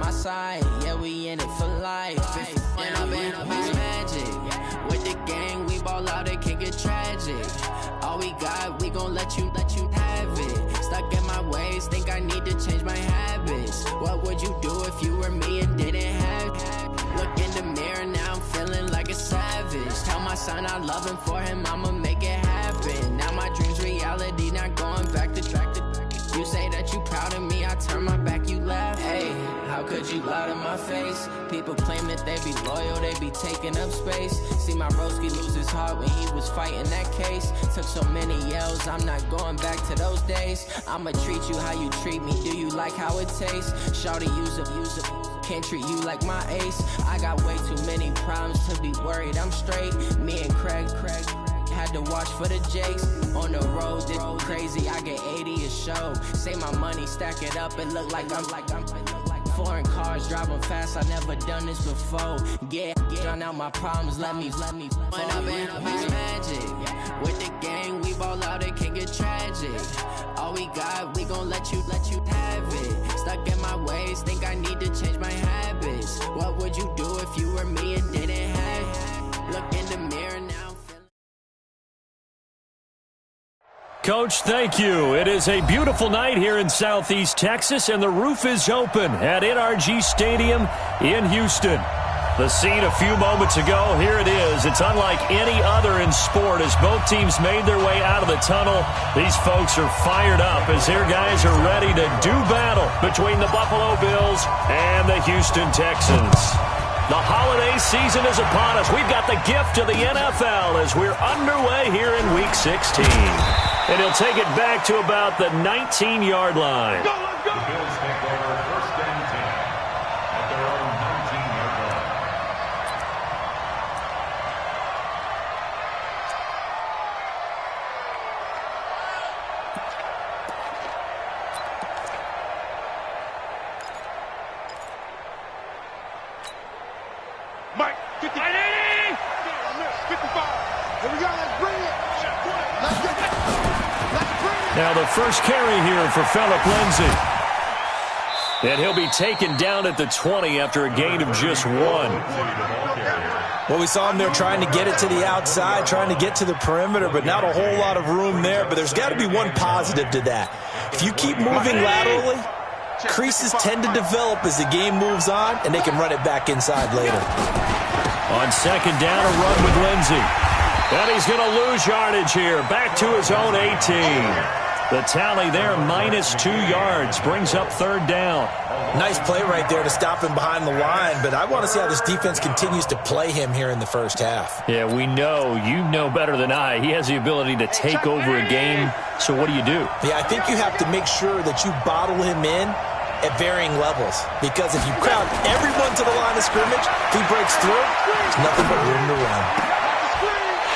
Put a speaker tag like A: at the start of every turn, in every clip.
A: my side, yeah, we in it for life. And I've been magic. With the gang, we ball out, it can get tragic. All we got, we gon' let you have it. Stuck in my ways, think I need to change my habits. What would you do if you were me and didn't have it? Look in the mirror, now I'm feeling like a savage. Tell my son I love him, for him I'ma make it happen. Now my dream's reality, not going back to track. You say that you proud of me, I turn my back, you laugh. Hey, how could you lie to my face? People claim that they be loyal, they be taking up space. See my broski lose his heart when he was fighting that case. Took so many yells, I'm not going back to those days. I'ma treat you how you treat me, do you like how it tastes? Shawty, use it. Can't treat you like my ace. I got way too many problems to be worried, I'm straight. Me and Craig had to watch for the Jakes. On the road, this crazy, I get 80 a show. Say my money, stack it up, it look like I'm foreign cars, driving fast, I never done this before. Yeah, drown out my problems, let me When I've been magic. With the gang, we ball out, it can get tragic. All we got, we gon' let you have it. Stuck in my ways, think I need to change my habits. What would you do if you were me and didn't have it? Look in the mirror now.
B: Coach, thank you. It is a beautiful night here in Southeast Texas, and the roof is open at NRG Stadium in Houston. The scene a few moments ago, here it is. It's unlike any other in sport as both teams made their way out of the tunnel. These folks are fired up as their guys are ready to do battle between the Buffalo Bills and the Houston Texans. The holiday season is upon us. We've got the gift of the NFL as we're underway here in Week 16. And he'll take it back to about the 19-yard line.
C: Go, let's go. The Bills take over first and 10 at their own 19-yard line. Mike, 50. 55. Here we go, let's bring it. Let's get it.
B: Now the first carry here for Phillip Lindsay. And he'll be taken down at the 20 after a gain of just 1.
D: Well, we saw him there trying to get it to the outside, trying to get to the perimeter, but not a whole lot of room there. But there's got to be one positive to that. If you keep moving laterally, creases tend to develop as the game moves on, and they can run it back inside later.
B: On second down, a run with Lindsay. And he's going to lose yardage here, back to his own 18. The tally there, -2 yards, brings up third down.
D: Nice play right there to stop him behind the line, but I want to see how this defense continues to play him here in the first half.
B: Yeah, we know. You know better than I. He has the ability to take over a game, so what do you do?
D: Yeah, I think you have to make sure that you bottle him in at varying levels, because if you crowd everyone to the line of scrimmage, if he breaks through, there's nothing but room to run.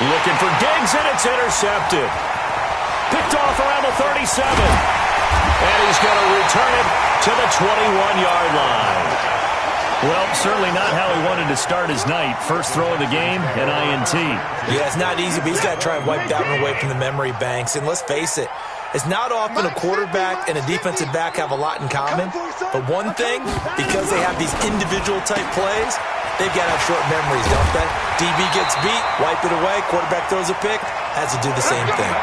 B: Looking for Diggs, and it's intercepted. Picked off around the 37. And he's going to return it to the 21-yard line. Well, certainly not how he wanted to start his night. First throw of the game, an INT.
D: Yeah, it's not easy, but he's got to try and wipe that one away from the memory banks. And let's face it, it's not often a quarterback and a defensive back have a lot in common. But one thing, because they have these individual-type plays, they've got to have short memories, don't they? DB gets beat, wipe it away, quarterback throws a pick, has to do the same thing.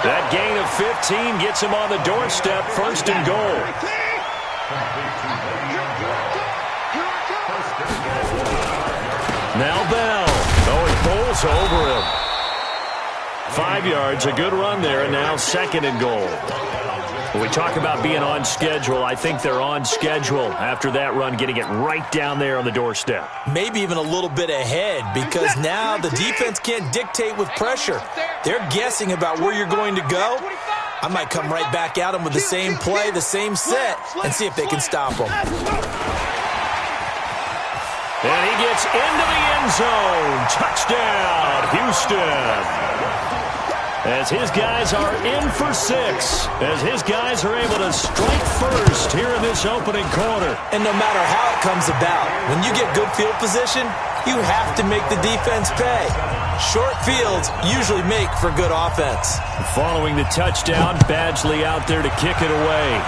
B: That gain of 15 gets him on the doorstep, first and goal. Now Bell. Oh, he pulls over him. 5 yards, a good run there, and now second and goal. When we talk about being on schedule, I think they're on schedule after that run, getting it right down there on the doorstep.
D: Maybe even a little bit ahead, because now the defense can't dictate with pressure. They're guessing about where you're going to go. I might come right back at them with the same play, the same set, and see if they can stop them.
B: And he gets into the end zone. Touchdown, Houston. As his guys are in for 6. As his guys are able to strike first here in this opening quarter.
D: And no matter how it comes about, when you get good field position, you have to make the defense pay. Short fields usually make for good offense.
B: Following the touchdown, Badgley out there to kick it away.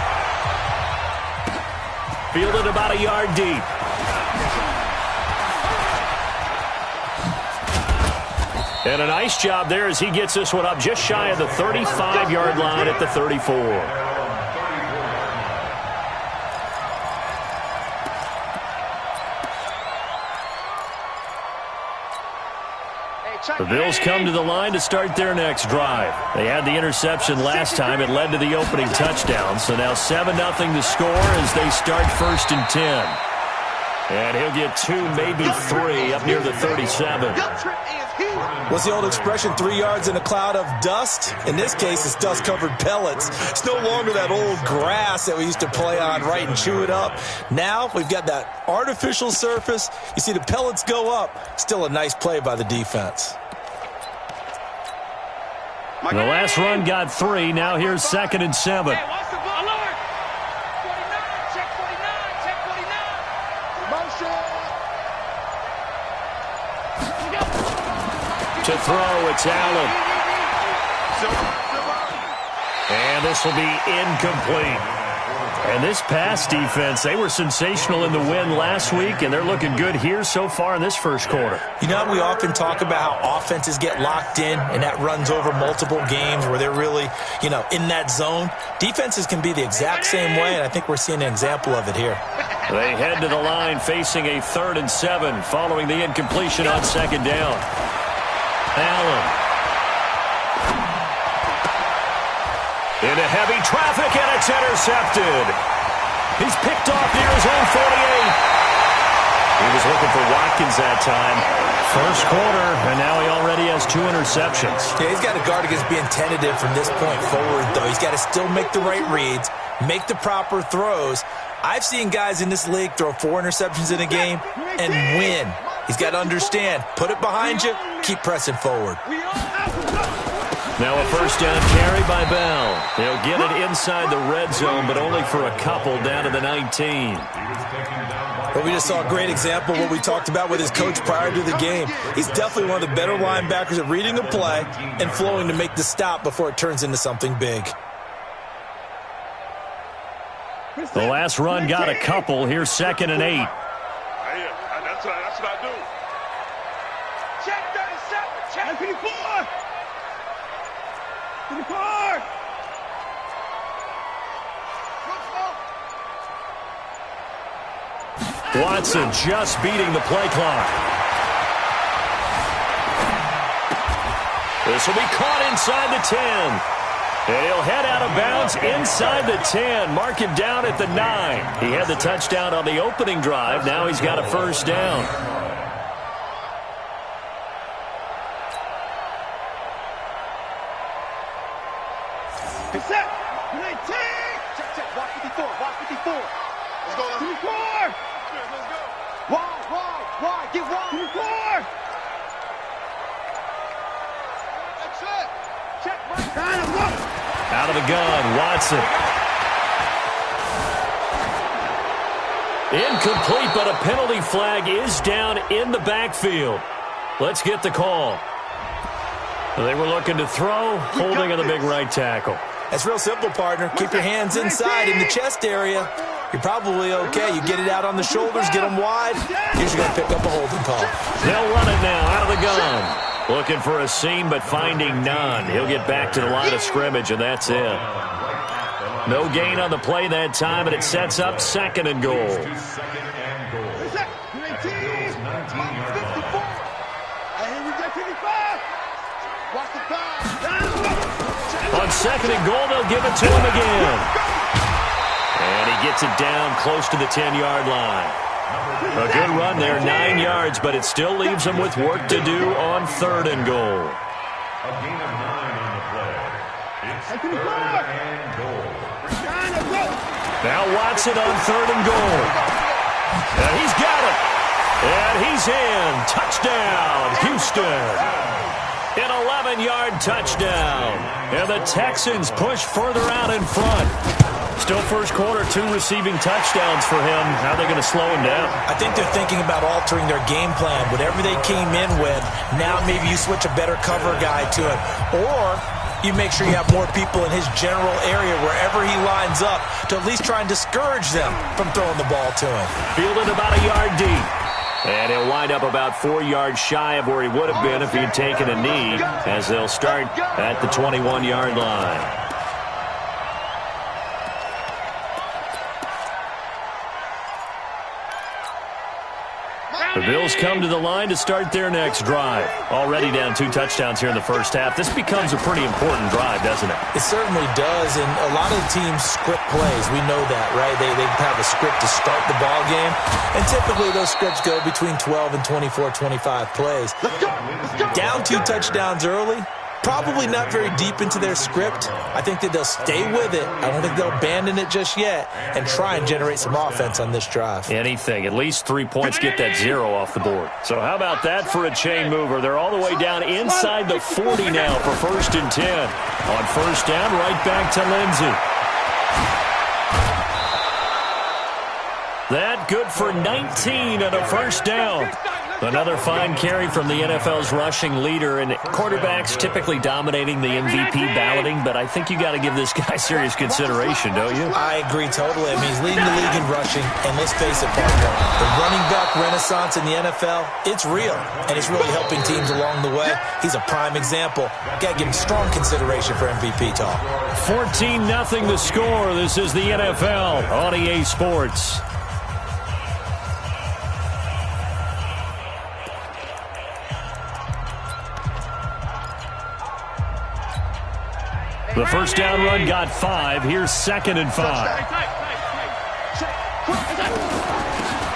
B: Fielded about a yard deep. And a nice job there as he gets this one up just shy of the 35-yard line at the 34. The Bills come to the line to start their next drive. They had the interception last time. It led to the opening touchdown. So now 7-0 to score as they start 1st and 10. And he'll get 2, maybe 3 up near the 37.
D: What's the old expression, 3 yards in a cloud of dust? In this case, it's dust-covered pellets. It's no longer that old grass that we used to play on, right, and chew it up. Now we've got that artificial surface. You see the pellets go up. Still a nice play by the defense.
B: The last run got 3. Now here's 2nd and 7. To throw, it's Allen. And this will be incomplete. And this pass defense, they were sensational in the win last week, and they're looking good here so far in this first quarter.
D: You know, we often talk about how offenses get locked in, and that runs over multiple games where they're really, in that zone. Defenses can be the exact same way, and I think we're seeing an example of it here.
B: They head to the line facing a 3rd and 7 following the incompletion on 2nd down. Allen. Into heavy traffic, and it's intercepted. He's picked off near his own 48. He was looking for Watkins that time. First quarter, and now he already has 2 interceptions.
D: Yeah, he's got to guard against being tentative from this point forward, though. He's got to still make the right reads, make the proper throws. I've seen guys in this league throw 4 interceptions in a game and win. He's got to understand, put it behind you, keep pressing forward.
B: Now a 1st down carry by Bell. He'll get it inside the red zone, but only for a couple down to the 19.
D: Well, we just saw a great example of what we talked about with his coach prior to the game. He's definitely one of the better linebackers at reading a play and flowing to make the stop before it turns into something big.
B: The last run got a couple. Here's 2nd and 8.
E: That's what I do. Check 37. Check 54. 54.
B: Watson just beating the play clock. This will be caught inside the 10. And he'll head out of bounds inside the 10. Mark him down at the 9. He had the touchdown on the opening drive. Now he's got a 1st down.
E: Set. 19. Check. Watch 54. Watch 54. Let's go. 54. Let's go. Wide. Get wide. 54. That's it. Check.
B: Out of the gun, Watson. Incomplete, but a penalty flag is down in the backfield. Let's get the call. They were looking to throw, holding on the big right tackle.
D: That's real simple, partner. Keep your hands inside in the chest area. You're probably okay. You get it out on the shoulders, get them wide. Usually going to pick up a holding call.
B: They'll run it now out of the gun. Looking for a seam, but finding none. He'll get back to the line of scrimmage, and that's it. No gain on the play that time, and it sets up 2nd and goal. On 2nd and goal, they'll give it to him again. And he gets it down close to the 10-yard line. A good run there, 9 yards, but it still leaves him with work to do on 3rd and goal.
C: A gain of 9 on the play. It's 3rd and goal.
B: Now Watson on 3rd and goal. And he's got it. And he's in. Touchdown, Houston. An 11-yard touchdown. And the Texans push further out in front. Still first quarter, 2 receiving touchdowns for him. How are they going to slow him down?
D: I think they're thinking about altering their game plan. Whatever they came in with, now maybe you switch a better cover guy to it. Or you make sure you have more people in his general area wherever he lines up to at least try and discourage them from throwing the ball to him.
B: Fielded about a yard deep. And he'll wind up about 4 yards shy of where he would have been if he had taken a knee, as they'll start at the 21-yard line. The Bills come to the line to start their next drive. Already down 2 touchdowns here in the first half. This becomes a pretty important drive, doesn't it?
D: It certainly does, and a lot of the teams script plays. We know that, right? They have a script to start the ball game, and typically those scripts go between 12 and 24, 25 plays. Down 2 touchdowns early, probably not very deep into their script. I think that they'll stay with it. I don't think they'll abandon it just yet and try and generate some offense on this drive.
B: Anything. At least 3 points, get that 0 off the board. So how about that for a chain mover? They're all the way down inside the 40 now for 1st and 10. On 1st down, right back to Lindsey. That good for 19 and a 1st down. Another fine carry from the NFL's rushing leader, and quarterbacks typically dominating the MVP balloting, but I think you got to give this guy serious consideration, don't you?
D: I agree totally. I mean, he's leading the league in rushing, and let's face it, partner, the running back renaissance in the NFL, it's real, and it's really helping teams along the way. He's a prime example. Got to give him strong consideration for MVP talk.
B: 14-0 the score. This is the NFL on EA Sports. The 1st down run got 5. Here's 2nd and 5.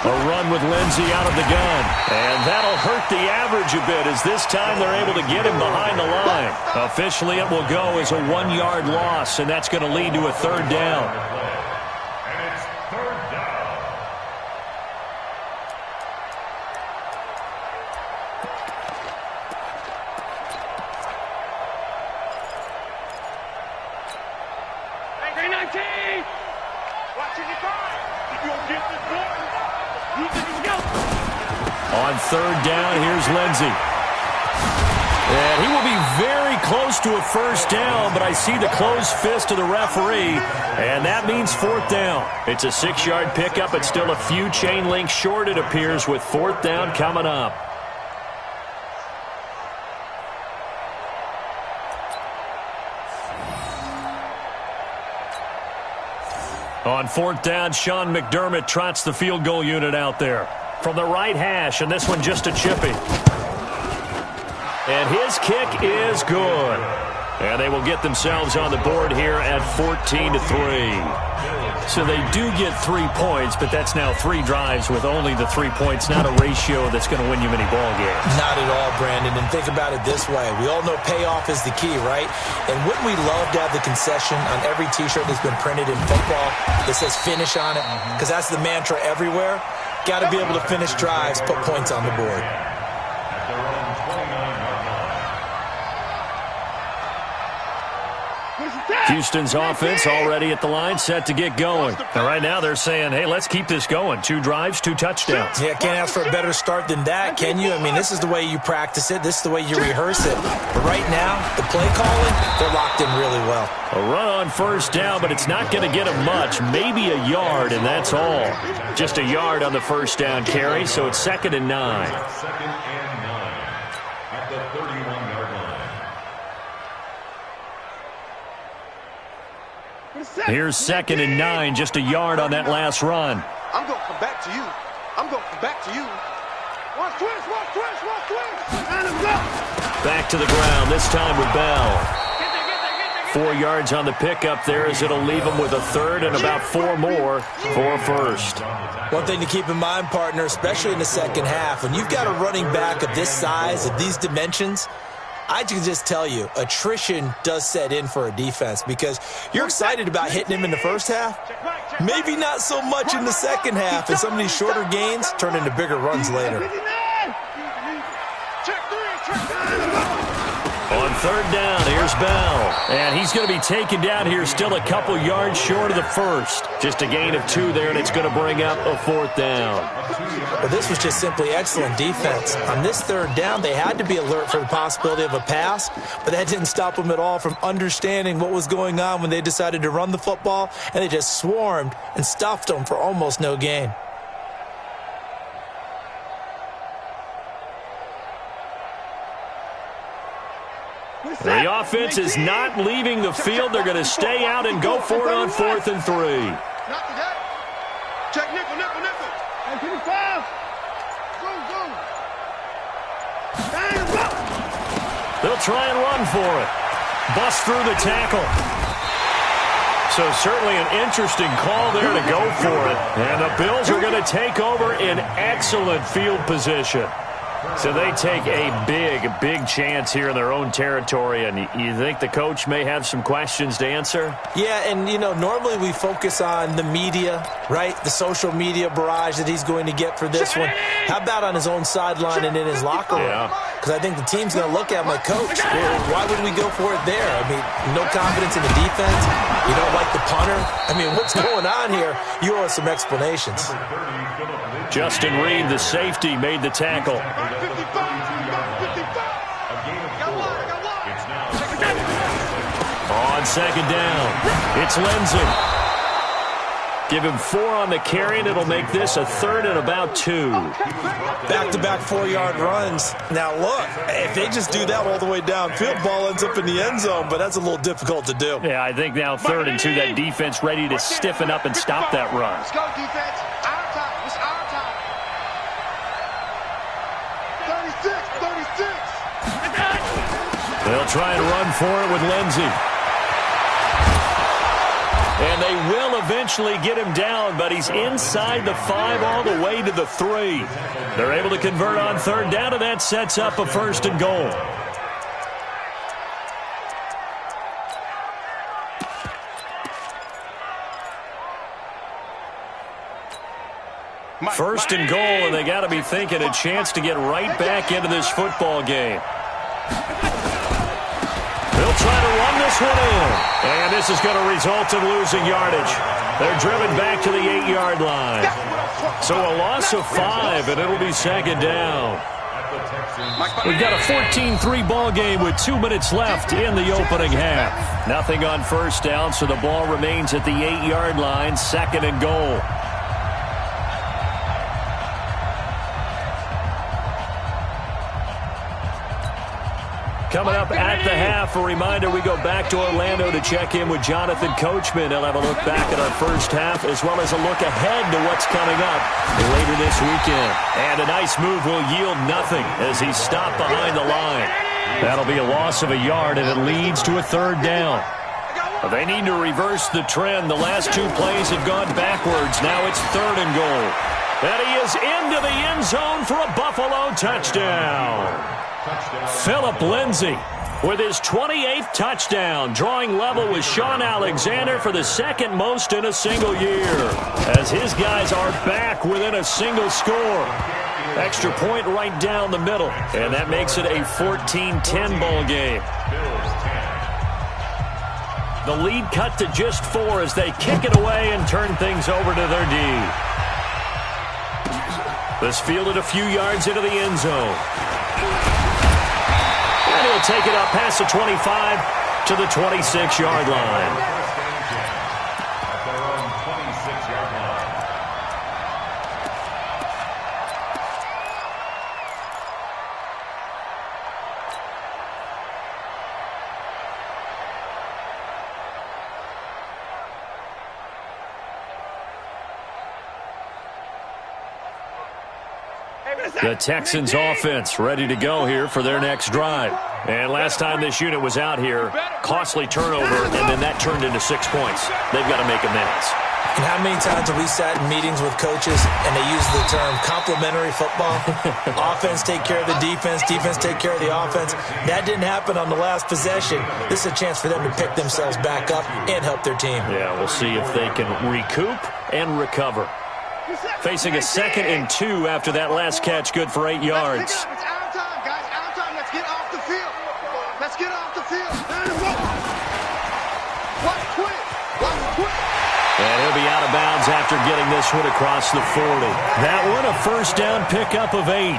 B: A run with Lindsey out of the gun. And that'll hurt the average a bit, as this time they're able to get him behind the line. Officially, it will go as a 1-yard loss, and that's going to lead to a 3rd down. On 3rd down, here's Lindsey. And he will be very close to a 1st down, but I see the closed fist of the referee, and that means 4th down. It's a 6-yard pickup. It's still a few chain links short, it appears, with 4th down coming up. On 4th down, Sean McDermott trots the field goal unit out there from the right hash, and this one just a chippy. And his kick is good. And they will get themselves on the board here at 14-3. So they do get 3 points, but that's now 3 drives with only the 3 points, not a ratio that's going to win you many ball games.
D: Not at all, Brandon. And think about it this way. We all know payoff is the key, right? And wouldn't we love to have the concession on every T-shirt that's been printed in football that says finish on it? Because that's the mantra everywhere. Got to be able to finish drives, put points on the board.
B: Houston's offense already at the line, set to get going. And right now they're saying, hey, let's keep this going. 2 drives, 2 touchdowns.
D: Yeah, can't ask for a better start than that, can you? I mean, this is the way you practice it. This is the way you rehearse it. But right now, the play calling, they're locked in really well.
B: A run on 1st down, but it's not going to get him much. Maybe a yard, and that's all. Just a yard on the 1st down carry, so it's 2nd and 9.
C: 2nd and 9 at the 31-yard line.
B: Here's 2nd and 9, just a yard on that last run.
E: I'm going to come back to you. I'm going to come back to you. Watch twist, watch twist, watch twist. Let him go. Back
B: to the ground, this time with Bell. 4 yards on the pickup there, as it'll leave him with a 3rd and about 4 more for 1st.
D: One thing to keep in mind, partner, especially in the second half, when you've got a running back of this size, of these dimensions, I can just tell you, attrition does set in for a defense, because you're excited about hitting him in the first half, maybe not so much in the second half, and some of these shorter gains turn into bigger runs later.
B: On third down. Here's Bell. And he's going to be taken down here still a couple yards short of the first. Just a gain of 2 there, and it's going to bring up a 4th down.
D: Well, this was just simply excellent defense. On this third down, they had to be alert for the possibility of a pass, but that didn't stop them at all from understanding what was going on when they decided to run the football, and they just swarmed and stuffed them for almost no gain.
B: The offense is not leaving the field. They're going to stay out and go for it on 4th and 3.
E: Check nickel, nickel, nickel. And 25. Go.
B: They'll try and run for it. Bust through the tackle. So certainly an interesting call there to go for it. And the Bills are going to take over in excellent field position. So they take a big chance here in their own territory, and you think the coach may have some questions to answer?
D: Yeah, and, you know, normally we focus on the media, right? The social media barrage that he's going to get for this one. How about on his own sideline and in his locker room? Because I think the team's going to look at him like, Coach, why would we go for it there? I mean, no confidence in the defense. You don't like the punter. I mean, what's going on here? You owe us some explanations.
B: Justin Reed, the safety, made the tackle. On second down, it's Lindsey. Give him 4 on the carry, and it'll make this a 3rd and about 2.
D: Back-to-back 4-yard runs. Now, look, if they just do that all the way downfield, ball ends up in the end zone, but that's a little difficult to do.
B: Yeah, I think now 3rd and 2, that defense ready to stiffen up and stop that run.
E: Let's go, defense. Our time. It's our time. 36.
B: They'll try and run for it with Lindsey. And they will eventually get him down, but he's inside the 5 all the way to the 3. They're able to convert on 3rd down, and that sets up a 1st and goal. First and goal, and they got to be thinking a chance to get right back into this football game. They'll try to run this one in. And this is going to result in losing yardage. They're driven back to the 8-yard line. So a loss of 5, and it'll be 2nd down. We've got a 14-3 ball game with 2 minutes left in the opening half. Nothing on 1st down, so the ball remains at the 8-yard line, 2nd and goal. Coming up at the half, a reminder, we go back to Orlando to check in with Jonathan Coachman. He'll have a look back at our first half as well as a look ahead to what's coming up later this weekend. And a nice move will yield nothing as he's stopped behind the line. That'll be a loss of a yard, and it leads to a 3rd down. They need to reverse the trend. The last 2 plays have gone backwards. Now it's 3rd and goal. And he is into the end zone for a Buffalo touchdown. Philip Lindsay with his 28th touchdown, drawing level with Sean Alexander for the 2nd most in a single year, as his guys are back within a single score. Extra point right down the middle, and that makes it a 14-10 ball game. The lead cut to just 4 as they kick it away and turn things over to their D. This fielded a few yards into the end zone. And he'll take it up past the 25 to the 26-yard line. The Texans offense ready to go here for their next drive. And last time this unit was out here, costly turnover, and then that turned into 6 points. They've got to make amends.
D: And how many times have we sat in meetings with coaches and they use the term complementary football? Offense take care of the defense, defense take care of the offense. That didn't happen on the last possession. This is a chance for them to pick themselves back up and help their team.
B: Yeah, we'll see if they can recoup and recover. Facing a 2nd and 2 after that last catch, good for 8 yards.
E: It's our time, guys. Our time. Let's get off the field. Let's get off the field. Watch quick. Watch quick.
B: And he'll be out of bounds after getting this one across the 40. That one a first down pickup of 8.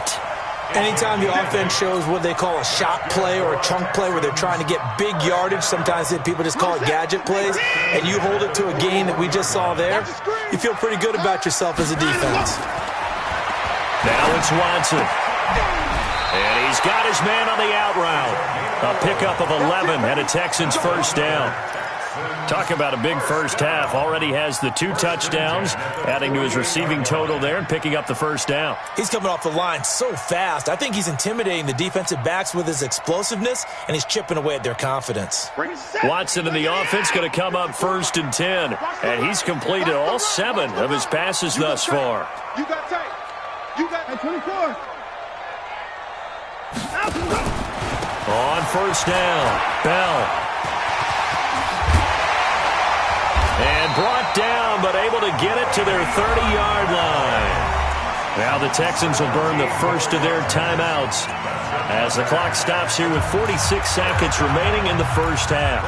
D: Anytime the offense shows what they call a shot play or a chunk play where they're trying to get big yardage, sometimes people just call it gadget plays, and you hold it to a gain that we just saw there, you feel pretty good about yourself as a defense.
B: Now it's Watson. And he's got his man on the out route. A pickup of 11 and a Texans first down. Talk about a big first half. Already has the 2 touchdowns, adding to his receiving total there and picking up the first down.
D: He's coming off the line so fast. I think he's intimidating the defensive backs with his explosiveness, and he's chipping away at their confidence.
B: Watson in the offense going to come up first and 10. And he's completed all 7 of his passes thus far.
E: You got tape. You got 24.
B: On first down, Bell. And brought down, but able to get it to their 30-yard line. Now the Texans will burn the first of their timeouts as the clock stops here with 46 seconds remaining in the first half.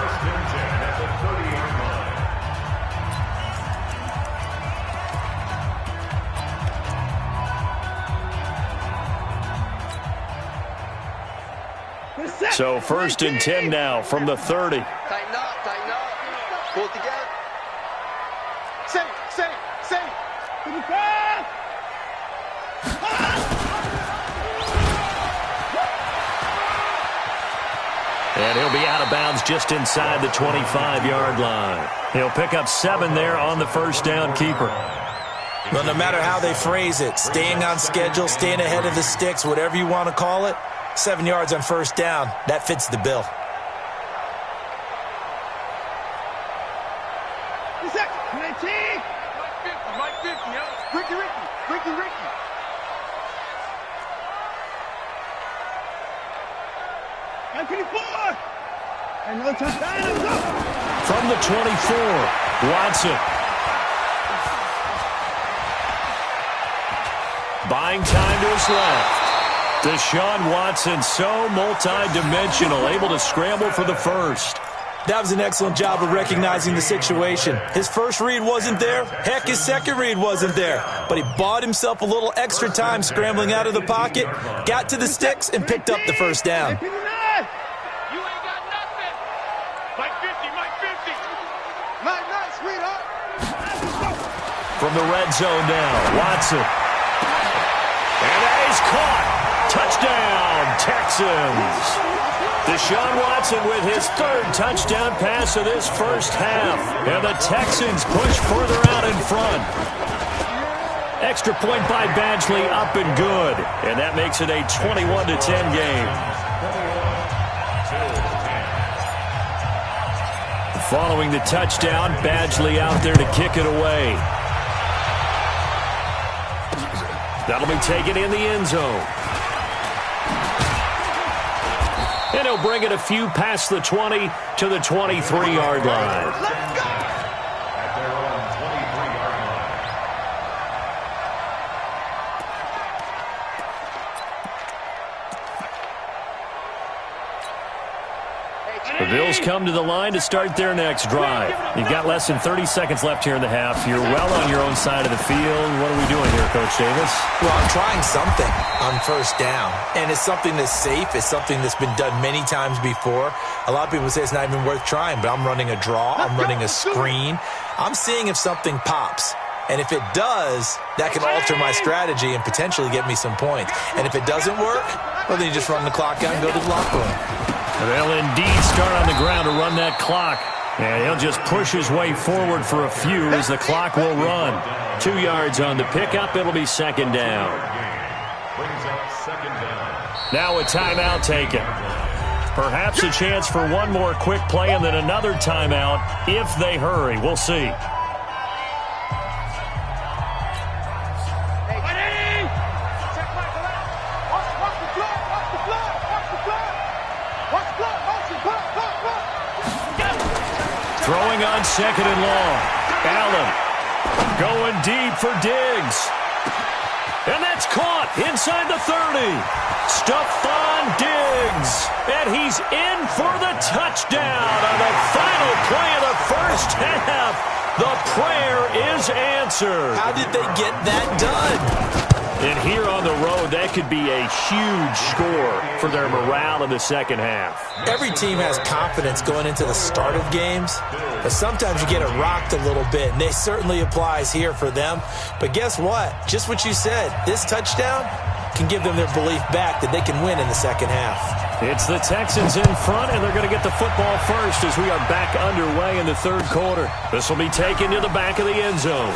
B: So first and 10 now from the 30.
E: Tighten up, tighten up. Pull it together. Say.
B: And he'll be out of bounds just inside the 25-yard line. He'll pick up 7 there on the first down keeper.
D: Well, no matter how they phrase it, staying on schedule, staying ahead of the sticks, whatever you want to call it, 7 yards on first down, that fits the bill.
B: From the 24, Watson. Buying time to his left. Deshaun Watson, so multi-dimensional, able to scramble for the first.
D: That was an excellent job of recognizing the situation. His first read wasn't there. Heck, his second read wasn't there. But he bought himself a little extra time scrambling out of the pocket, got to the sticks, and picked up the first down.
E: You ain't got nothing. Mike 50. Nice, sweetheart.
B: From the red zone now, Watson. And that is caught. Touchdown, Texans. Deshaun Watson with his 3rd touchdown pass of this first half. And the Texans push further out in front. Extra point by Badgley, up and good. And that makes it a 21-10 game. Following the touchdown, Badgley out there to kick it away. That'll be taken in the end zone. And he'll bring it a few past the 20 to the 23-yard line. The Bills come to the line to start their next drive. You've got less than 30 seconds left here in the half. You're well on your own side of the field. What are we doing here, Coach Davis?
D: Well, I'm trying something on first down, and it's something that's safe. It's something that's been done many times before. A lot of people say it's not even worth trying, but I'm running a draw. I'm running a screen. I'm seeing if something pops. And if it does, that can alter my strategy and potentially get me some points. And if it doesn't work, well, then you just run the clock out and go to the locker room.
B: They'll indeed start on the ground to run that clock. And he'll just push his way forward for a few as the clock will run. 2 yards on the pickup. It'll be second down. Now a timeout taken. Perhaps a chance for one more quick play and then another timeout if they hurry. We'll see. Throwing on second and long. Allen going deep for Diggs. And that's caught inside the 30. Stephon Diggs. And he's in for the touchdown on the final play of the first half. The prayer is answered.
D: How did they get that done?
B: And here on the road, that could be a huge score for their morale in the second half.
D: Every team has confidence going into the start of games, but sometimes you get it rocked a little bit, and it certainly applies here for them. But guess what? Just what you said, this touchdown can give them their belief back that they can win in the second half.
B: It's the Texans in front, and they're going to get the football first as we are back underway in the third quarter. This will be taken to the back of the end zone.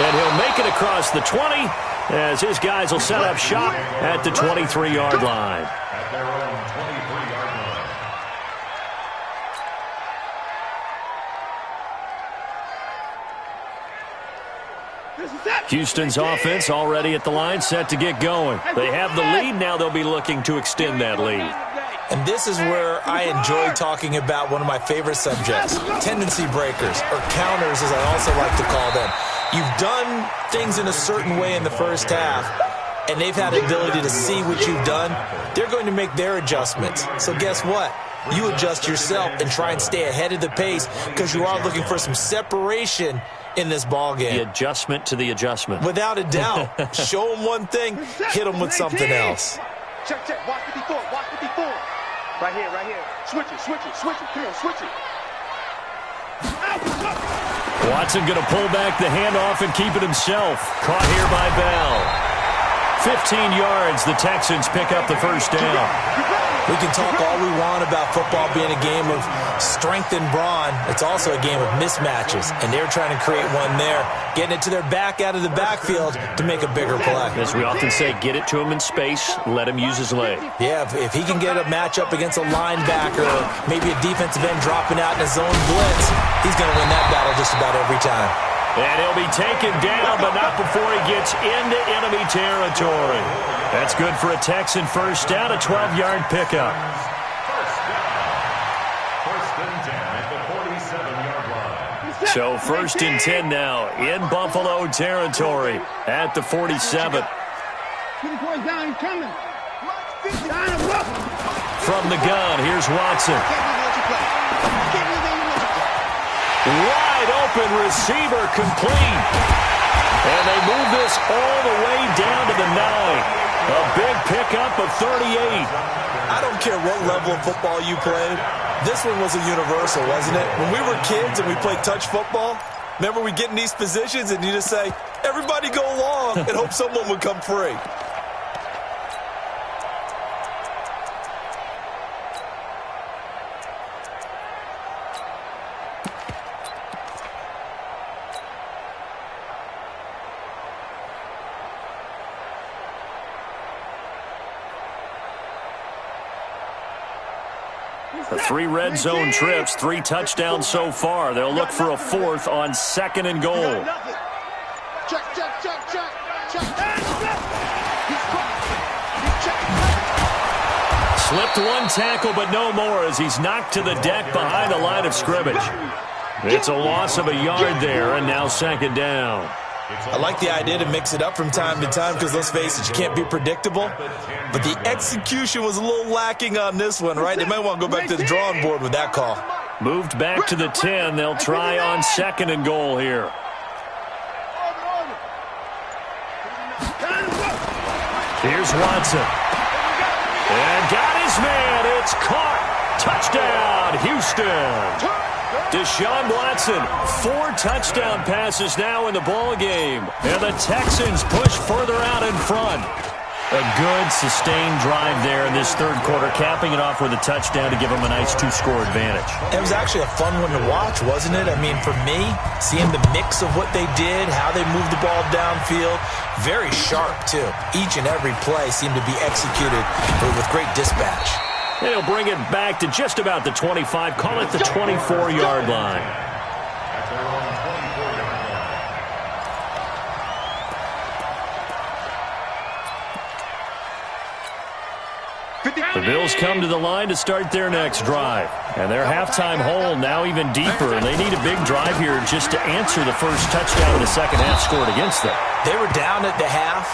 B: And he'll make it across the 20 as his guys will set up shop at the 23-yard line.
C: At their own 23-yard line.
B: Houston's offense already at the line, set to get going. They have the lead. Now they'll be looking to extend that lead.
D: And this is where I enjoy talking about one of my favorite subjects, tendency breakers, or counters as I also like to call them. You've done things in a certain way in the first half, and they've had the ability to see what you've done. They're going to make their adjustments. So guess what? You adjust yourself and try and stay ahead of the pace because you are looking for some separation in this ball game.
B: The adjustment to the adjustment.
D: Without a doubt. Show them one thing, hit them with something else.
E: Check, check. Watch 54. Watch 54. Right here, right here. Switch it, switch it, switch it. Come on, switch it.
B: Watson going to pull back the handoff and keep it himself. Caught here by Bell. 15 yards. The Texans pick up the first down.
D: We can talk all we want about football being a game of strength and brawn. It's also a game of mismatches, and they're trying to create one there, getting it to their back out of the backfield to make a bigger play.
B: As we often say, get it to him in space, let him use his leg.
D: Yeah, if he can get a matchup against a linebacker or maybe a defensive end dropping out in a zone blitz, he's going to win that battle just about every time.
B: And he'll be taken down, but not before he gets into enemy territory. That's good for a Texan first down, a 12-yard pickup.
C: First and 10 at the 47-yard line.
B: So first and 10 now in Buffalo territory at the 47. From the gun, here's Watson. Wide open receiver complete. And they move this all the way down to the 9. A big pickup of 38.
D: I don't care what level of football you played. This one was a universal, wasn't it? When we were kids and we played touch football, remember we get in these positions and you just say, everybody go long and hope someone would come free.
B: The 3 red zone trips, 3 touchdowns so far. They'll look for a 4th on 2nd and goal.
E: Check, check, check, check, check.
B: Slipped 1 tackle, but no more as he's knocked to the deck behind the line of scrimmage. It's a loss of a yard there, and now 2nd down.
D: I like the idea to mix it up from time to time because, let's face it, you can't be predictable. But the execution was a little lacking on this one, right? They might want to go back to the drawing board with that call.
B: Moved back to the 10. They'll try on 2nd and goal here. Here's Watson. And got his man. It's caught. Touchdown, Houston. Deshaun Watson, 4 touchdown passes now in the ball game. And the Texans push further out in front. A good, sustained drive there in this third quarter, capping it off with a touchdown to give them a nice 2-score advantage.
D: It was actually a fun one to watch, wasn't it? I mean, for me, seeing the mix of what they did, how they moved the ball downfield, very sharp, too. Each and every play seemed to be executed with great dispatch.
B: And he'll bring it back to just about the 25, call it the 24-yard line.
C: At their own 24-yard line.
B: The Bills come to the line to start their next drive. And their halftime hole now even deeper, and they need a big drive here just to answer the first touchdown in the second half scored against them.
D: They were down at the half.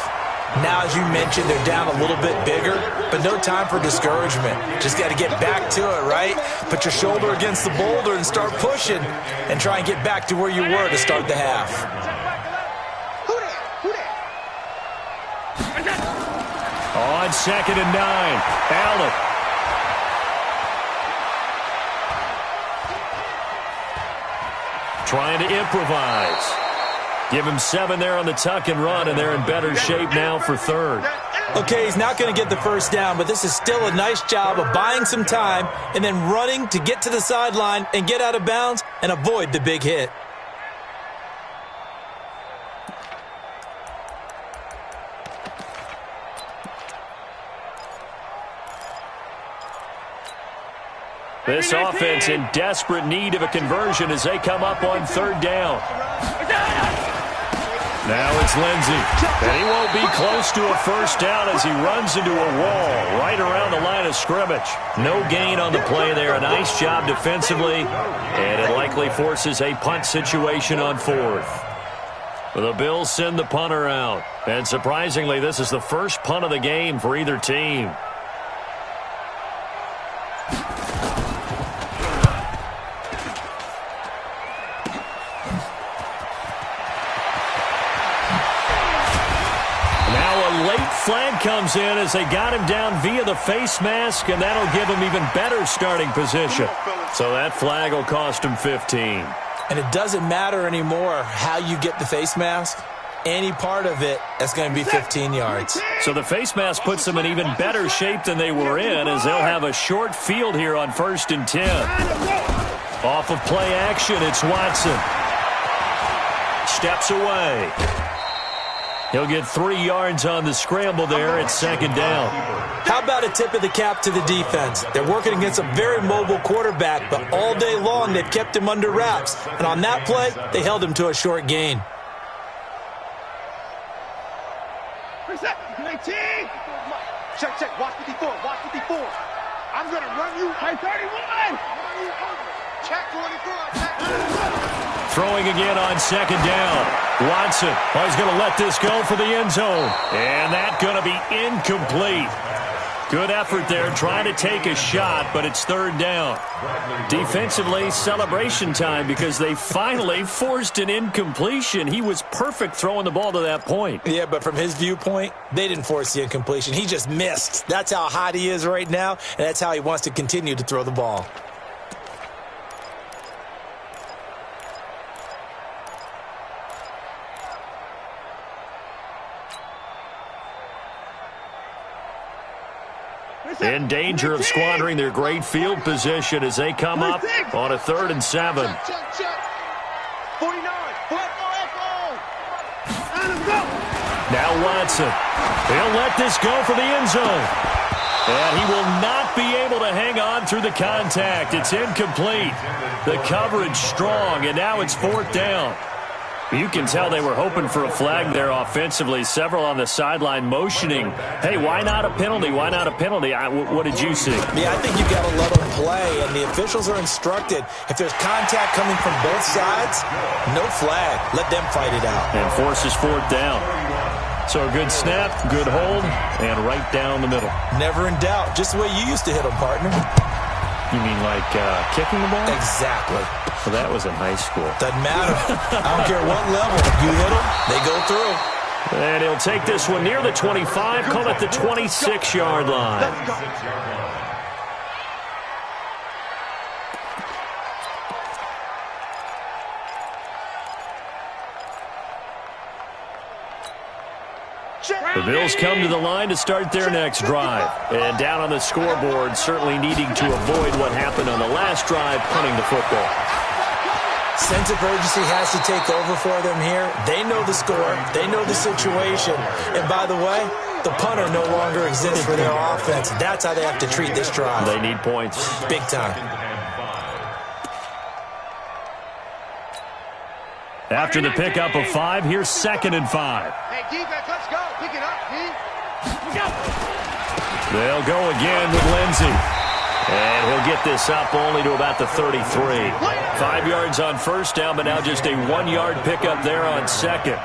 D: Now, as you mentioned, they're down a little bit bigger, but no time for discouragement. Just got to get back to it, right? Put your shoulder against the boulder and start pushing and try and get back to where you were to start the half.
B: On 2nd and 9, Allen. Trying to improvise. Give him 7 there on the tuck and run, and they're in better shape now for 3rd.
D: Okay, he's not going to get the first down, but this is still a nice job of buying some time and then running to get to the sideline and get out of bounds and avoid the big hit.
B: This offense in desperate need of a conversion as they come up on 3rd down. Now it's Lindsey, and he won't be close to a first down as he runs into a wall right around the line of scrimmage. No gain on the play there. A nice job defensively, and it likely forces a punt situation on 4th. The Bills send the punter out, and surprisingly, this is the first punt of the game for either team. Flag comes in as they got him down via the face mask, and that'll give him even better starting position. So that flag will cost him 15.
D: And it doesn't matter anymore how you get the face mask. Any part of it, that's going to be 15 yards.
B: So the face mask puts them in even better shape than they were in, as they'll have a short field here on 1st and 10. Off of play action, it's Watson. Steps away. He'll get 3 yards on the scramble there at 2nd down.
D: How about a tip of the cap to the defense? They're working against a very mobile quarterback, but all day long they've kept him under wraps. And on that play, they held him to a short gain.
E: Check, watch 54, watch 54. I'm going to run you. Hey, 31. Check 24, check.
B: Throwing again on 2nd down. Watson, he's going to let this go for the end zone. And that's going to be incomplete. Good effort there, trying to take a shot, but it's 3rd down. Defensively, celebration time because they finally forced an incompletion. He was perfect throwing the ball to that point.
D: Yeah, but from his viewpoint, they didn't force the incompletion. He just missed. That's how hot he is right now, and that's how he wants to continue to throw the ball.
B: In danger of squandering their great field position as they come up on a 3rd and 7.
E: Check. 49.
B: Now Watson. He'll let this go for the end zone. And he will not be able to hang on through the contact. It's incomplete. The coverage strong, and now it's 4th down. You can tell they were hoping for a flag there offensively. Several on the sideline motioning, hey, why not a penalty? Why not a penalty? What did you see?
D: Yeah, I think you've got to let them play, and the officials are instructed. If there's contact coming from both sides, no flag. Let them fight it out.
B: And forces 4th down. So a good snap, good hold, and right down the middle.
D: Never in doubt. Just the way you used to hit them, partner.
B: You mean like kicking the ball?
D: Exactly.
B: Well, that was in high school.
D: Doesn't matter. I don't care what level. You hit them, they go through.
B: And he'll take this one near the 25, call it the 26-yard line. The Bills come to the line to start their next drive. And down on the scoreboard, certainly needing to avoid what happened on the last drive, punting the football.
D: Sense of urgency has to take over for them here. They know the score. They know the situation. And by the way, the punter no longer exists for their offense. That's how they have to treat this drive.
B: They need points.
D: Big time.
B: After the pickup of 5, here's 2nd and 5.
E: Hey, defense, let's go. Pick it up, Pete.
B: They'll go again with Lindsey. And he'll get this up only to about the 33. 5 yards on first down, but now just a 1-yard pickup there on second.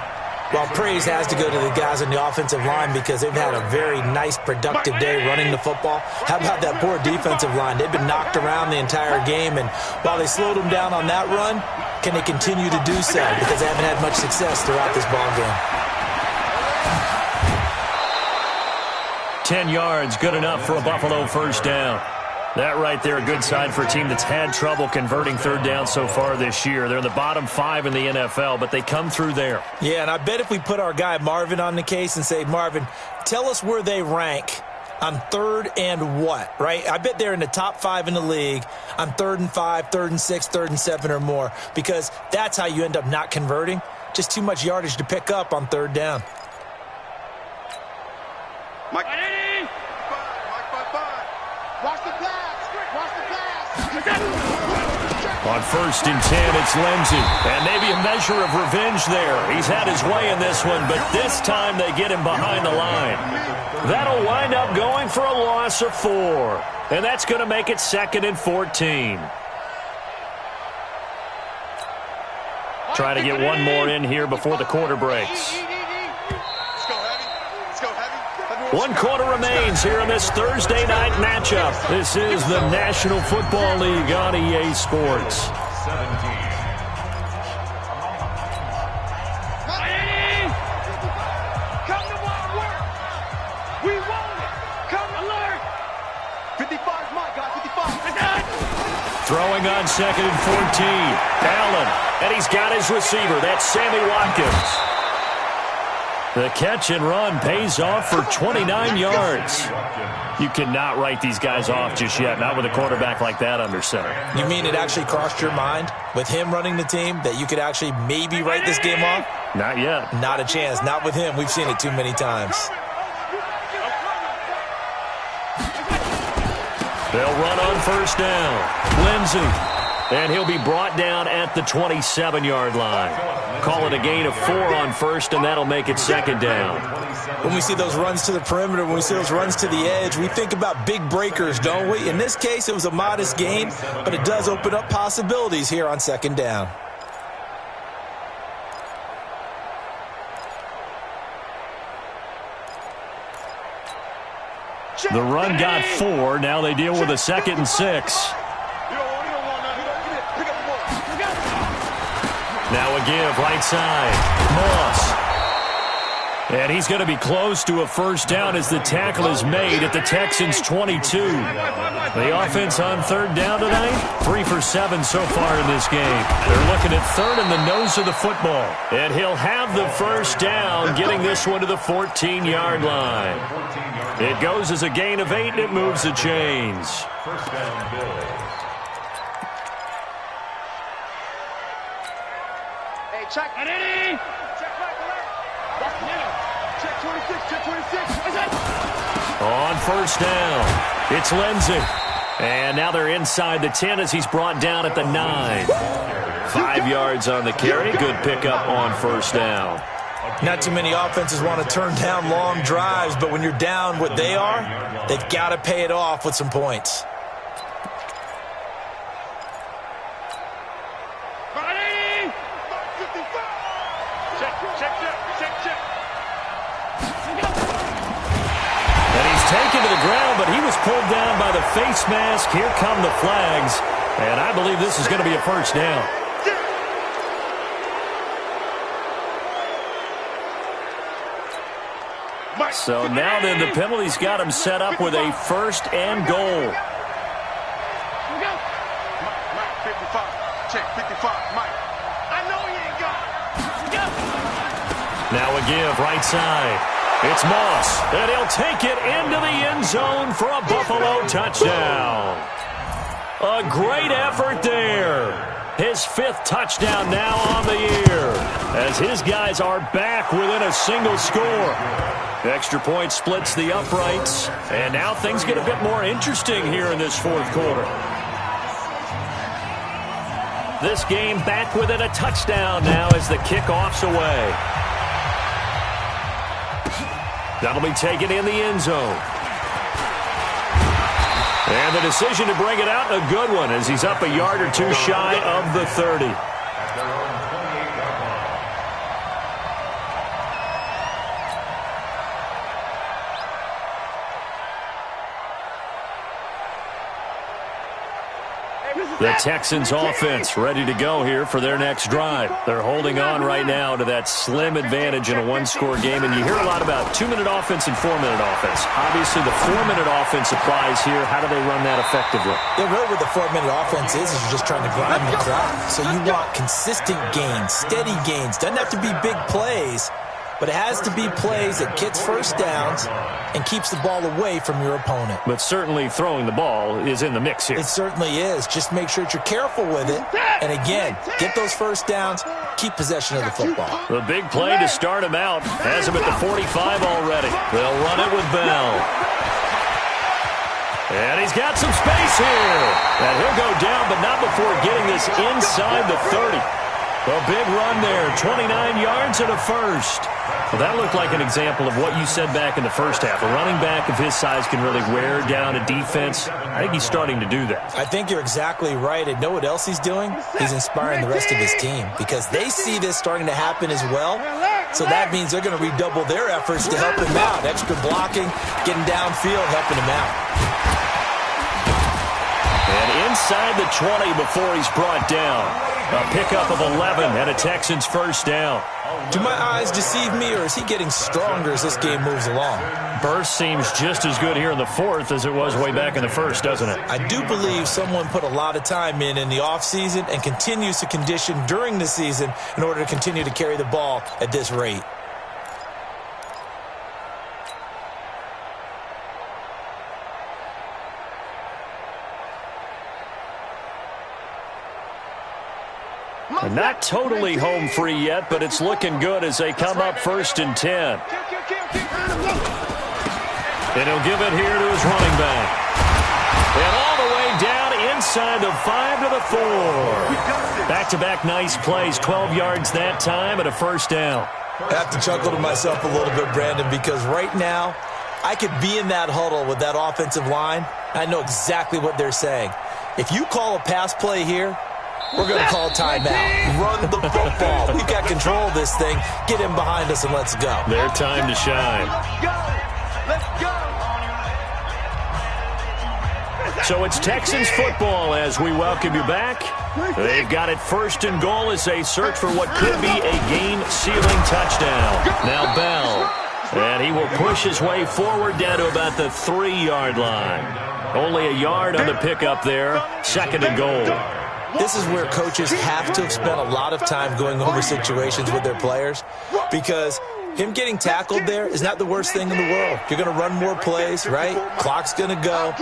D: Well, praise has to go to the guys on the offensive line because they've had a very nice, productive day running the football. How about that poor defensive line? They've been knocked around the entire game, and while they slowed them down on that run, can they continue to do so? Because they haven't had much success throughout this ball game.
B: 10 yards, good enough for a Buffalo first down. That right there, a good sign for a team that's had trouble converting third down so far this year. They're in the bottom 5 in the NFL, but they come through there.
D: Yeah, and I bet if we put our guy Marvin on the case and say, Marvin, tell us where they rank on third and what, right? I bet they're in the top 5 in the league on 3rd and 5, 3rd and 6, 3rd and 7 or more, because that's how you end up not converting. Just too much yardage to pick up on third down.
E: Mike. Watch the pass. Watch the pass.
B: On 1st and 10, it's Lindsey. And maybe a measure of revenge there. He's had his way in this one, but this time they get him behind the line. That'll wind up going for a loss of 4. And that's going to make it 2nd and 14. Try to get one more in here before the quarter breaks. 1 quarter remains here in this Thursday night matchup. This is the National Football League on EA Sports.
C: 17.
E: Come to work. We want it. Come alert. 55 is my guy. 55.
B: Throwing on 2nd and 14. Allen, and he's got his receiver. That's Sammy Watkins. The catch and run pays off for 29 yards. You cannot write these guys off just yet, not with a quarterback like that under center.
D: You mean it actually crossed your mind with him running the team that you could actually maybe write this game off?
B: Not yet.
D: Not a chance. Not with him. We've seen it too many times.
B: They'll run on 1st down. Lindsey. And he'll be brought down at the 27-yard line. Call it a gain of 4 on 1st, and that'll make it 2nd down.
D: When we see those runs to the perimeter, when we see those runs to the edge, we think about big breakers, don't we? In this case, it was a modest gain, but it does open up possibilities here on 2nd down.
B: The run got 4. Now they deal with a 2nd and 6. Now a give, right side. Moss. And he's going to be close to a first down as the tackle is made at the Texans' 22. The offense on 3rd down tonight, 3 for 7 so far in this game. They're looking at 3rd and the nose of the football. And he'll have the first down, getting this one to the 14-yard line. It goes as a gain of 8, and it moves the chains.
C: First down, Bills.
E: Check. Check right, check 26, check 26.
B: On 1st down, it's Lindsey. And now they're inside the 10 as he's brought down at the 9. 5 yards on the carry. Good pickup on 1st down.
D: Not too many offenses want to turn down long drives, but when you're down what they are, they've got to pay it off with some points.
B: Taken to the ground, but he was pulled down by the face mask. Here come the flags, and I believe this is going to be a first down. So now then the penalty's got him set up with a 1st and goal.
E: Mike, 55. Check 55. Mike. I know he ain't got it.
B: Now a give, right side. It's Moss, and he'll take it into the end zone for a Buffalo touchdown. A great effort there. His 5th touchdown now on the year, as his guys are back within a single score. Extra point splits the uprights, and now things get a bit more interesting here in this 4th quarter. This game back within a touchdown now as the kickoff's away. That'll be taken in the end zone. And the decision to bring it out, a good one, as he's up a yard or two shy of the 30.
C: At their own 28-yard line.
B: The Texans offense ready to go here for their next drive. They're holding on right now to that slim advantage in a one-score game, and you hear a lot about 2-minute offense and 4-minute offense. Obviously, the 4-minute offense applies here. How do they run that effectively?
D: Yeah, really what the 4-minute offense is you're just trying to grind the clock. So you want consistent gains, steady gains. Doesn't have to be big plays, but it has to be plays that gets first downs and keeps the ball away from your opponent.
B: But certainly throwing the ball is in the mix here.
D: It certainly is. Just make sure that you're careful with it. And again, get those first downs, keep possession of the football.
B: The big play to start him out has him at the 45 already. They'll run it with Bell. And he's got some space here. And he'll go down, but not before getting this inside the 30. A big run there, 29 yards and a first. Well, that looked like an example of what you said back in the first half. A running back of his size can really wear down a defense. I think he's starting to do that.
D: I think you're exactly right. And know what else he's doing? He's inspiring the rest of his team because they see this starting to happen as well. So that means they're going to redouble their efforts to help him out. Extra blocking, getting downfield, helping him out.
B: And inside the 20 before he's brought down. A pickup of 11 and a Texans first down.
D: Do my eyes deceive me, or is he getting stronger as this game moves along?
B: Burst seems just as good here in the fourth as it was way back in the first, doesn't it?
D: I do believe someone put a lot of time in the offseason and continues to condition during the season in order to continue to carry the ball at this rate.
B: And not totally home free yet, but it's looking good as they come up 1st and 10. And he'll give it here to his running back. And all the way down inside the 5 to the 4. Back-to-back nice plays, 12 yards that time and a first down.
D: I have to chuckle to myself a little bit, Brandon, because right now I could be in that huddle with that offensive line. I know exactly what they're saying. If you call a pass play here, we're going to call timeout. Run the football. We've got control of this thing. Get him behind us and let's go.
B: Their time to shine.
E: Let's go.
B: So it's Texans football as we welcome you back. They've got it 1st and goal as they search for what could be a game-sealing touchdown. Now Bell. And he will push his way forward down to about the 3-yard line. Only a yard on the pickup there. 2nd and goal.
D: This is where coaches have to spend a lot of time going over situations with their players because him getting tackled there is not the worst thing in the world. You're going to run more plays, right? Clock's going to go.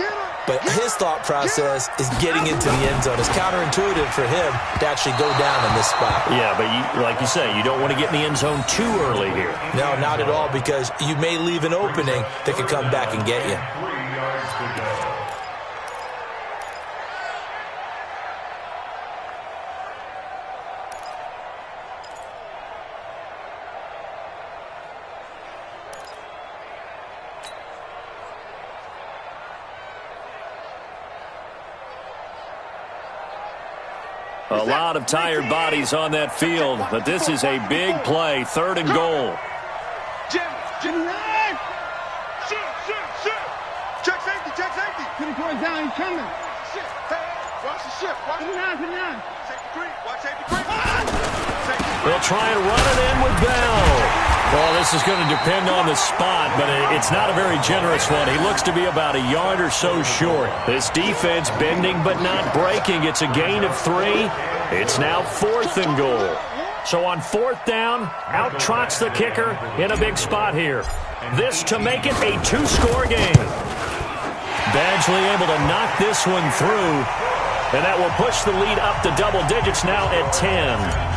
D: But his thought process is getting into the end zone. It's counterintuitive for him to actually go down in this spot.
B: Yeah, but like you say, you don't want to get in the end zone too early here.
D: No, not at all, because you may leave an opening that could come back and get you.
C: 3 yards to go.
B: A lot of tired bodies on that field, but this is a big play, 3rd and goal.
E: Jimmy, shoot. Check safety. Put it going down, he's coming. Shit, hey, watch the ship. Put it on. Safety creep, watch safety creep.
B: They'll try and run it in with Bell. Well, this is going to depend on the spot, but it's not a very generous one. He looks to be about a yard or so short. This defense bending but not breaking. It's a gain of 3. It's now 4th and goal. So on 4th down, out trots the kicker in a big spot here. This to make it a 2-score game. Badgley able to knock this one through, and that will push the lead up to double digits now at 10.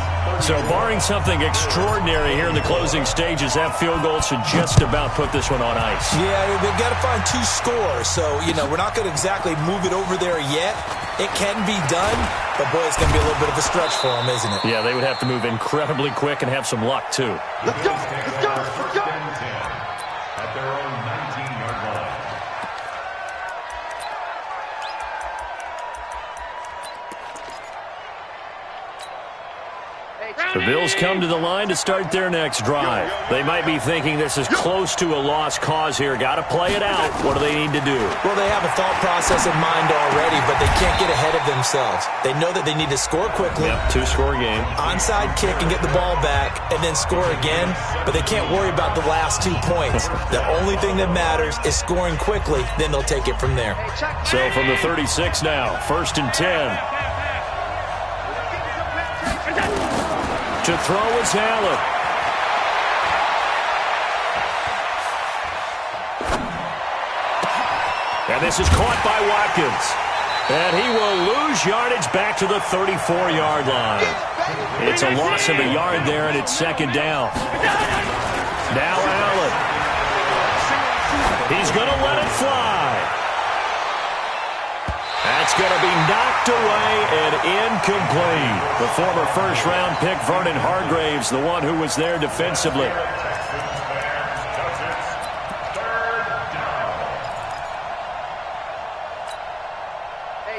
B: So barring something extraordinary here in the closing stages, that field goal should just about put this one on ice.
D: Yeah, they've got to find 2 scores. So, we're not going to exactly move it over there yet. It can be done, but, boy, it's going to be a little bit of a stretch for them, isn't it?
B: Yeah, they would have to move incredibly quick and have some luck, too.
E: Let's go.
C: At their own 19-yard line.
B: The Bills come to the line to start their next drive. They might be thinking this is close to a lost cause here. Got to play it out. What do they need to do?
D: Well, they have a thought process in mind already, but they can't get ahead of themselves. They know that they need to score quickly.
B: Yep, two-score game.
D: Onside kick and get the ball back and then score again, but they can't worry about the last 2 points. The only thing that matters is scoring quickly, then they'll take it from there.
B: So from the 36 now, 1st and 10. To throw is Allen. And this is caught by Watkins. And he will lose yardage back to the 34-yard line. It's a loss of a yard there, and it's 2nd down. Now Allen. He's going to let it fly. That's going to be knocked away and incomplete. The former first-round pick, Vernon Hargreaves, the one who was there defensively.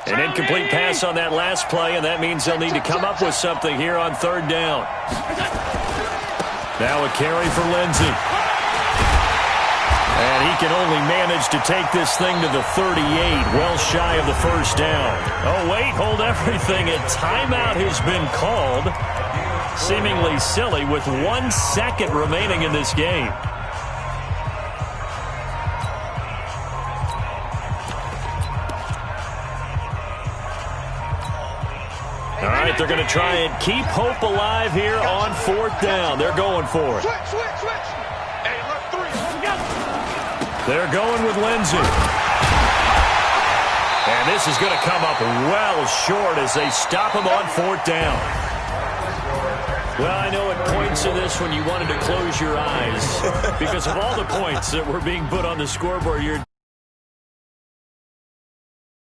B: An incomplete pass on that last play, and that means they'll need to come up with something here on 3rd down. Now a carry for Lindsey. And he can only manage to take this thing to the 38, well shy of the 1st down. Oh, wait, hold everything. A timeout has been called. Seemingly silly with 1 second remaining in this game. All right, they're going to try and keep hope alive here on 4th down. They're going for it.
E: Switch. Hey, left 3.
B: They're going with Lindsey. And this is going to come up well short as they stop him on 4th down. Well, I know at points of this when you wanted to close your eyes because of all the points that were being put on the scoreboard, you're